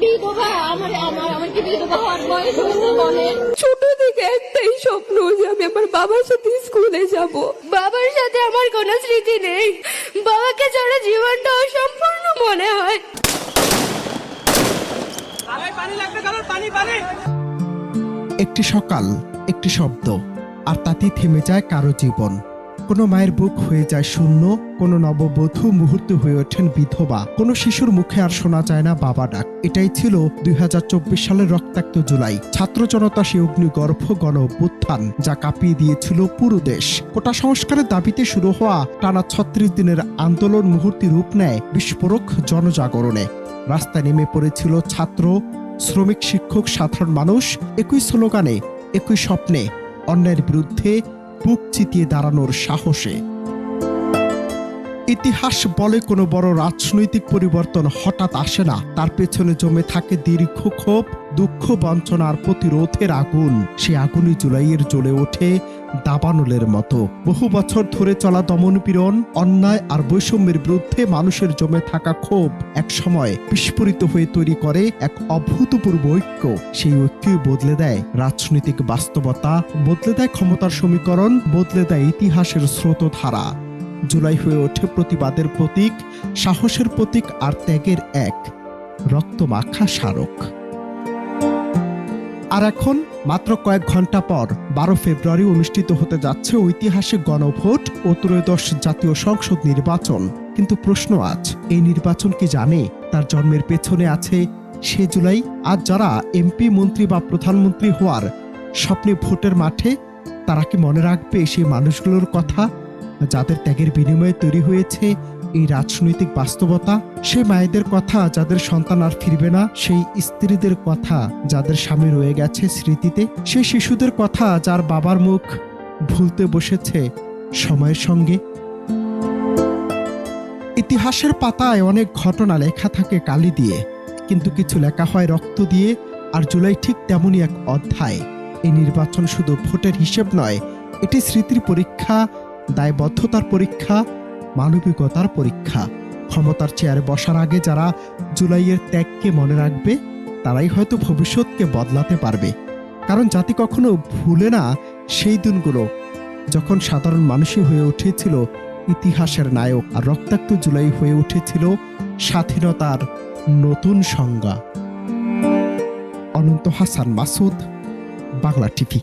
বিধবা, আমার আমার আমার কি বিধবা হওয়ার বয়স হয়েছে বলে? ছোট থেকে একটাই স্বপ্ন যে আমি আমার বাবার সাথে স্কুলে যাব। বাবার সাথে আমার কোনো স্মৃতি নেই। বাবাকে ছাড়া জীবনটা অসম্পূর্ণ মনে হয়। একটি সকাল, একটি শব্দ, আর তাতেই থেমে যায় কারো জীবন। কোনো মায়ের বুক হয়ে যায় শূন্য, কোনো নববধূ মুহূর্তে হয়ে ওঠেন বিধবা, কোনো শিশুর মুখে আর শোনা যায় না বাবা ডাক। এটাই ছিল 2024 সালের রক্তাক্ত জুলাই। ছাত্র জনতা সে অগ্নিগর্ভ গণ অভ্যুত্থান যা কাঁপিয়ে দিয়েছিল পুরো দেশ। কোটা সংস্কারের দাবিতে শুরু হওয়া টানা 36 দিনের আন্দোলন মুহূর্তে রূপ নেয় বিস্ফোরক জনজাগরণে। রাস্তায় নেমে পড়েছিল ছাত্র, শ্রমিক, শিক্ষক, সাধারণ মানুষ, একই স্লোগানে, একই স্বপ্নে, অন্যায়ের বিরুদ্ধে বুক চিতিয়ে দাঁড়ানোর সাহসে। ইতিহাস বলে কোনো বড় রাজনৈতিক পরিবর্তন হঠাৎ আসে না, তার পেছনে জমে থাকে দীর্ঘ ক্ষোভ, দুঃখ, বঞ্চনা আর প্রতিরোধের আগুন। সে আগুনই জুলাইয়ের জ্বলে ওঠে দাবানলের মতো। বহু বছর ধরে চলা দমনপীড়ন, অন্যায় আর বৈষম্যের বিরুদ্ধে মানুষের জমে থাকা ক্ষোভ এক সময় বিস্ফোরিত হয়ে তৈরি করে এক অভূতপূর্ব ঐক্য। সেই ঐক্যই বদলে দেয় রাজনৈতিক বাস্তবতা, বদলে দেয় ক্ষমতার সমীকরণ, বদলে দেয় ইতিহাসের স্রোতধারা। জুলাই হয়ে ওঠে প্রতিবাদের প্রতীক, সাহসের প্রতীক আর ত্যাগের এক রক্তমাখা স্মারক। আর এখন মাত্র কয়েক ঘন্টা পর 12 ফেব্রুয়ারি অনুষ্ঠিত হতে যাচ্ছে ঐতিহাসিক গণভোট ও ত্রয়োদশ জাতীয় সংসদ নির্বাচন। কিন্তু প্রশ্ন আজ, এই নির্বাচন কি জানে তার জন্মের পেছনে আছে সে জুলাই? আজ যারা এমপি, মন্ত্রী বা প্রধানমন্ত্রী হওয়ার স্বপ্নে ভোটের মাঠে, তারা কি মনে রাখবে সেই মানুষগুলোর কথা যাদের ত্যাগের বিনিময়ে তৈরি হয়েছে এই রাজনৈতিক বাস্তবতা? সেই মায়েদের কথা যাদের সন্তান আর ফিরবে না, সেই স্ত্রীদের কথা যাদের স্বামী রয়ে গেছে স্মৃতিতে, সেই শিশুদের কথা যার বাবার মুখ ভুলতে বসেছে সময়ের সঙ্গে। ইতিহাসের পাতায় অনেক ঘটনা লেখা থাকে কালি দিয়ে, কিন্তু কিছু লেখা হয় রক্ত দিয়ে, আর জুলাই ঠিক তেমনই এক অধ্যায়। এই নির্বাচন শুধু ভোটের হিসেব নয়, এটি স্মৃতির পরীক্ষা, দায়বদ্ধতার পরীক্ষা, মানবিকতার পরীক্ষা। ক্ষমতার চেয়ারে বসার আগে যারা জুলাইয়ের ত্যাগকে মনে রাখবে, তারাই হয়তো ভবিষ্যৎকে বদলাতে পারবে। কারণ জাতি কখনো ভুলে না সেই দিনগুলো যখন সাধারণ মানুষই হয়ে উঠেছিল ইতিহাসের নায়ক, আর রক্তাক্ত জুলাই হয়ে উঠেছিল স্বাধীনতার নতুন সংজ্ঞা। অনন্ত হাসান মাসুদ, বাংলা টিভি।